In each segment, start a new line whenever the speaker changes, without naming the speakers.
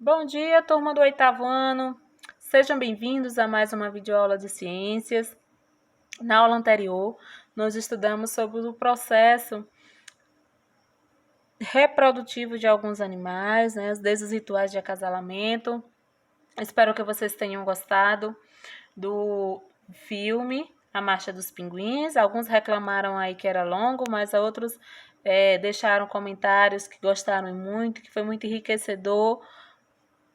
Bom dia, turma do 8º ano. Sejam bem-vindos a mais uma videoaula de ciências. Na aula anterior, nós estudamos sobre o processo reprodutivo de alguns animais, desde os rituais de acasalamento. Espero que vocês tenham gostado do filme A Marcha dos Pinguins. Alguns reclamaram aí que era longo, mas outros deixaram comentários que gostaram muito, que foi muito enriquecedor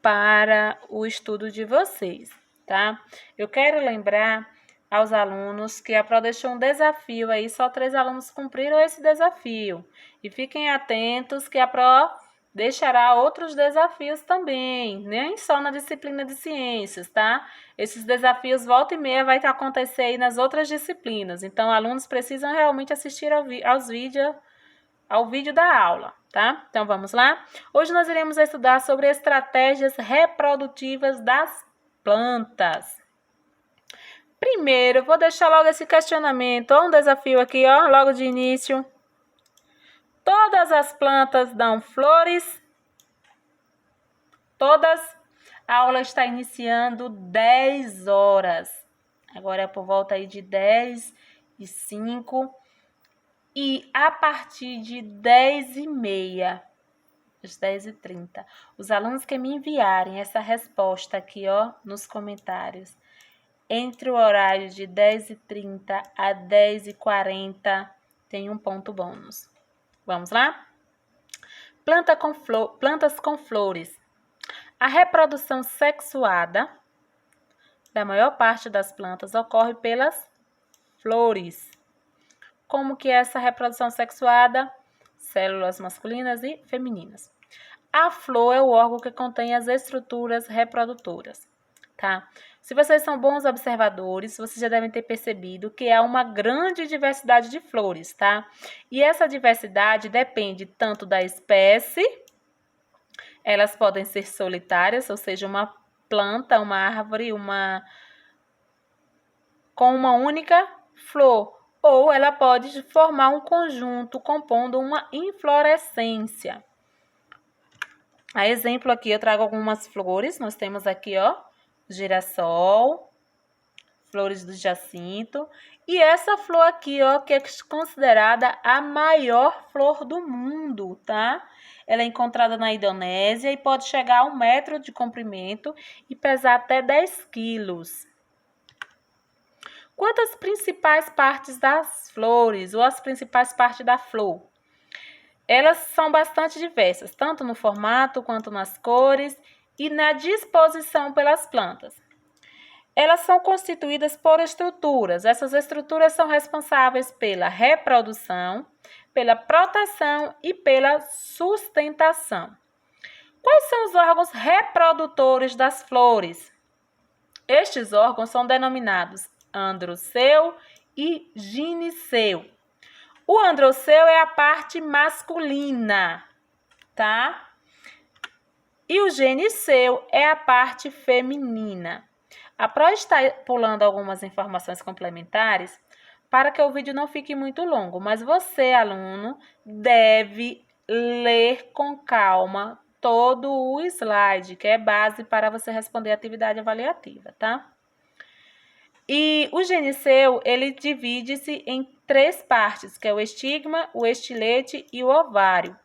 para o estudo de vocês, tá? Eu quero lembrar aos alunos que a Pro deixou um desafio aí, só 3 alunos cumpriram esse desafio. E fiquem atentos que a Pro deixará outros desafios também, nem só na disciplina de ciências, tá? Esses desafios volta e meia vai acontecer aí nas outras disciplinas, então alunos precisam realmente assistir ao vídeo da aula, tá? Então vamos lá? Hoje nós iremos estudar sobre estratégias reprodutivas das plantas. Primeiro, eu vou deixar logo esse questionamento, um desafio aqui, logo de início. Todas as plantas dão flores? Todas? A aula está iniciando 10 horas. Agora é por volta aí de 10h05. E a partir de 10h30, às 10h30, os alunos que me enviarem essa resposta aqui, nos comentários, entre o horário de 10h30 a 10h40, tem um ponto bônus. Vamos lá? Plantas com flores. A reprodução sexuada da maior parte das plantas ocorre pelas flores. Como que é essa reprodução sexuada? Células masculinas e femininas. A flor é o órgão que contém as estruturas reprodutoras, tá? Se vocês são bons observadores, vocês já devem ter percebido que há uma grande diversidade de flores, tá? E essa diversidade depende tanto da espécie, elas podem ser solitárias, ou seja, uma planta, uma árvore, com uma única flor, ou ela pode formar um conjunto compondo uma inflorescência. A exemplo aqui, eu trago algumas flores. Nós temos aqui, girassol, flores do jacinto. E essa flor aqui, que é considerada a maior flor do mundo, tá? Ela é encontrada na Indonésia e pode chegar a 1 metro de comprimento e pesar até 10 quilos. Quantas principais partes das flores ou as principais partes da flor? Elas são bastante diversas, tanto no formato quanto nas cores e na disposição pelas plantas. Elas são constituídas por estruturas. Essas estruturas são responsáveis pela reprodução, pela proteção e pela sustentação. Quais são os órgãos reprodutores das flores? Estes órgãos são denominados androceu e gineceu. O androceu é a parte masculina, tá? E o gineceu é a parte feminina. A Pro está pulando algumas informações complementares para que o vídeo não fique muito longo, mas você, aluno, deve ler com calma todo o slide, que é base para você responder a atividade avaliativa, tá? E o gineceu, ele divide-se em 3 partes, que é o estigma, o estilete e o ovário.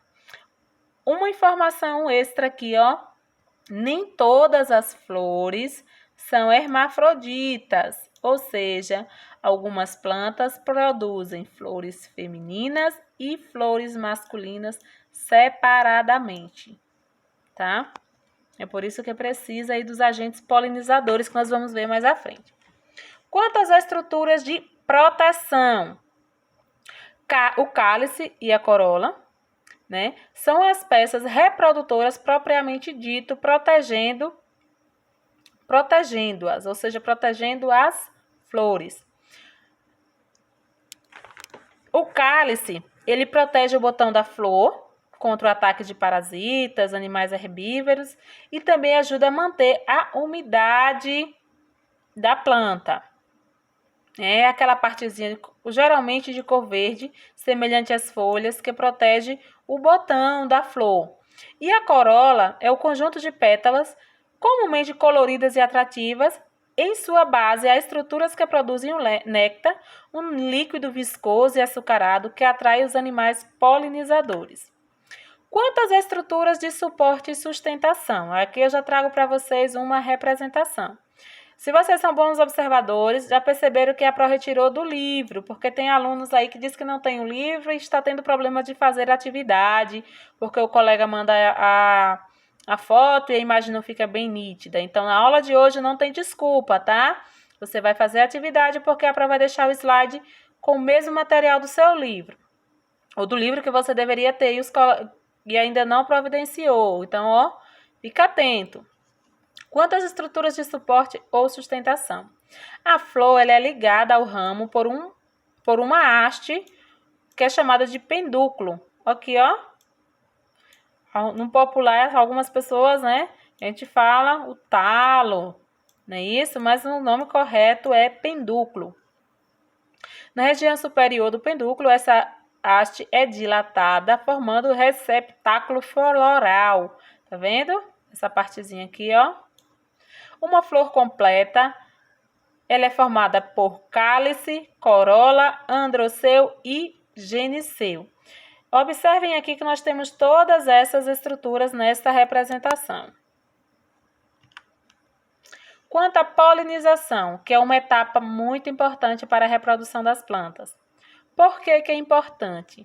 Uma informação extra aqui, nem todas as flores são hermafroditas, ou seja, algumas plantas produzem flores femininas e flores masculinas separadamente, tá? É por isso que precisa aí dos agentes polinizadores que nós vamos ver mais à frente. Quanto às estruturas de proteção, o cálice e a corola, são as peças reprodutoras propriamente dito, protegendo-as, ou seja, protegendo as flores. O cálice, ele protege o botão da flor contra o ataque de parasitas, animais herbívoros e também ajuda a manter a umidade da planta. É aquela partezinha, geralmente de cor verde, semelhante às folhas, que protege o botão da flor. E a corola é o conjunto de pétalas, comumente coloridas e atrativas. Em sua base, há estruturas que produzem o néctar, um líquido viscoso e açucarado que atrai os animais polinizadores. Quanto às estruturas de suporte e sustentação, aqui eu já trago para vocês uma representação. Se vocês são bons observadores, já perceberam que a Pro retirou do livro, porque tem alunos aí que diz que não tem o livro e está tendo problema de fazer atividade, porque o colega manda a foto e a imagem não fica bem nítida. Então, na aula de hoje não tem desculpa, tá? Você vai fazer a atividade porque a Pro vai deixar o slide com o mesmo material do seu livro, ou do livro que você deveria ter e ainda não providenciou. Então, ó, fica atento. Quanto às estruturas de suporte ou sustentação, a flor ela é ligada ao ramo por uma haste que é chamada de pendúculo. Aqui, ó, no popular, algumas pessoas, né, a gente fala o talo, não é isso? Mas o nome correto é pendúculo. Na região superior do pendúculo, essa haste é dilatada, formando o receptáculo floral. Tá vendo? Essa partezinha aqui, ó. Uma flor completa, ela é formada por cálice, corola, androceu e gineceu. Observem aqui que nós temos todas essas estruturas nesta representação. Quanto à polinização, que é uma etapa muito importante para a reprodução das plantas. Por que é importante?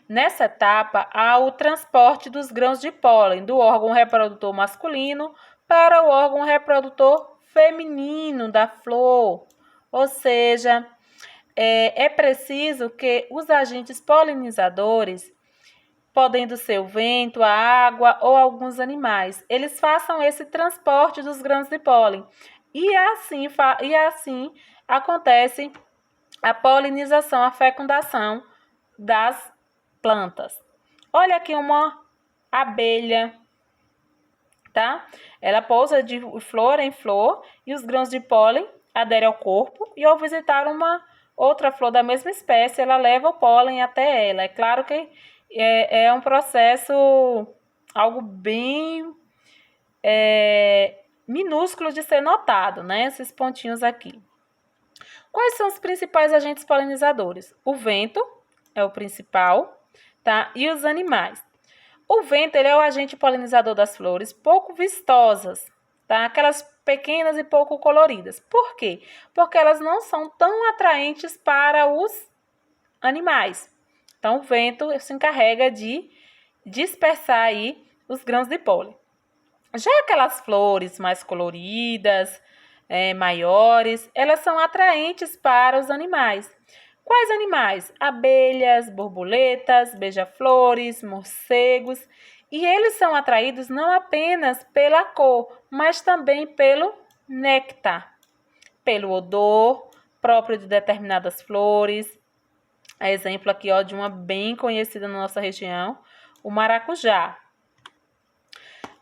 Nessa etapa, há o transporte dos grãos de pólen do órgão reprodutor masculino para o órgão reprodutor feminino da flor. Ou seja, é preciso que os agentes polinizadores, podendo ser o vento, a água ou alguns animais, eles façam esse transporte dos grãos de pólen. E assim acontece a polinização, a fecundação das plantas. Olha aqui uma abelha, tá? Ela pousa de flor em flor e os grãos de pólen aderem ao corpo e ao visitar uma outra flor da mesma espécie, ela leva o pólen até ela. É claro que é um processo, algo bem minúsculo de ser notado, né? Esses pontinhos aqui. Quais são os principais agentes polinizadores? O vento é o principal, tá? E os animais. O vento, ele é o agente polinizador das flores, pouco vistosas, tá? Aquelas pequenas e pouco coloridas. Por quê? Porque elas não são tão atraentes para os animais. Então, o vento se encarrega de dispersar aí os grãos de pólen. Já aquelas flores mais coloridas, maiores, elas são atraentes para os animais. Quais animais? Abelhas, borboletas, beija-flores, morcegos. E eles são atraídos não apenas pela cor, mas também pelo néctar, pelo odor próprio de determinadas flores. Exemplo aqui, ó, de uma bem conhecida na nossa região, o maracujá.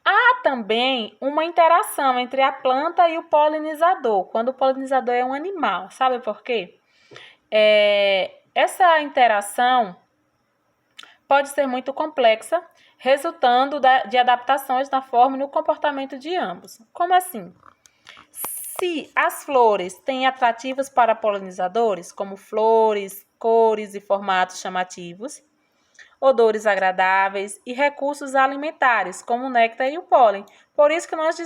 Há também uma interação entre a planta e o polinizador, quando o polinizador é um animal. Sabe por quê? Essa interação pode ser muito complexa, resultando de adaptações na forma e no comportamento de ambos. Como assim? Se as flores têm atrativos para polinizadores, como flores, cores e formatos chamativos, odores agradáveis e recursos alimentares, como o néctar e o pólen. Por isso que nós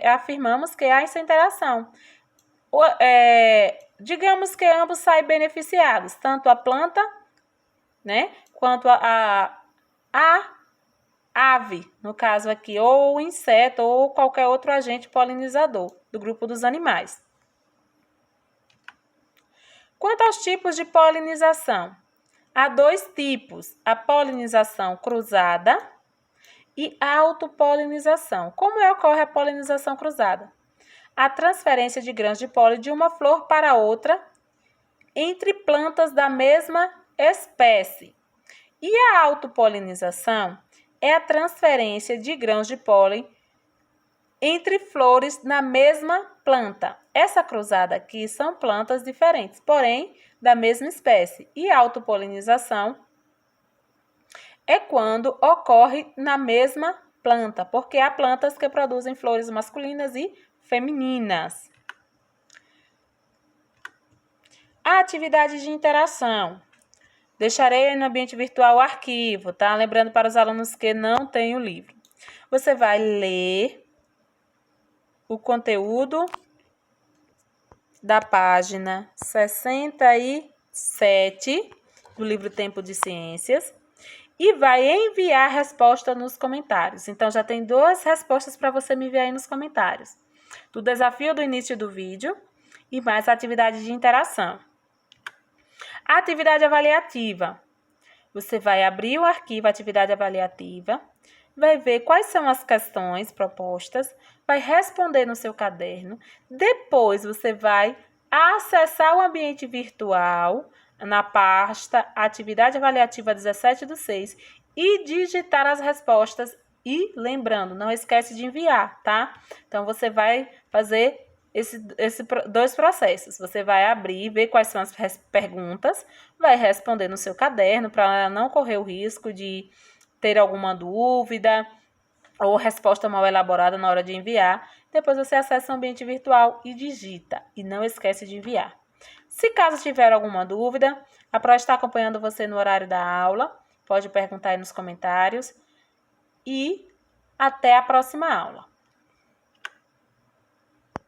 afirmamos que há essa interação. Digamos que ambos saem beneficiados, tanto a planta, né, quanto a ave, no caso aqui, ou o inseto, ou qualquer outro agente polinizador do grupo dos animais. Quanto aos tipos de polinização, há dois tipos, a polinização cruzada e a autopolinização. Como ocorre a polinização cruzada? A transferência de grãos de pólen de uma flor para outra entre plantas da mesma espécie. E a autopolinização é a transferência de grãos de pólen entre flores na mesma planta. Essa cruzada aqui são plantas diferentes, porém da mesma espécie. E a autopolinização é quando ocorre na mesma planta, porque há plantas que produzem flores masculinas e femininas. A atividade de interação. Deixarei no ambiente virtual o arquivo, tá? Lembrando para os alunos que não têm o livro. Você vai ler o conteúdo da página 67 do livro Tempo de Ciências e vai enviar a resposta nos comentários. Então, já tem 2 respostas para você me enviar aí nos comentários. Do desafio do início do vídeo e mais a atividade de interação. A atividade avaliativa. Você vai abrir o arquivo Atividade Avaliativa, vai ver quais são as questões propostas, vai responder no seu caderno. Depois, você vai acessar o ambiente virtual na pasta Atividade Avaliativa 17/6 e digitar as respostas. E lembrando, não esquece de enviar, tá? Então, você vai fazer esses 2 processos. Você vai abrir, ver quais são as perguntas, vai responder no seu caderno para não correr o risco de ter alguma dúvida ou resposta mal elaborada na hora de enviar. Depois você acessa o ambiente virtual e digita. E não esquece de enviar. Se caso tiver alguma dúvida, a Pro está acompanhando você no horário da aula. Pode perguntar aí nos comentários. E até a próxima aula.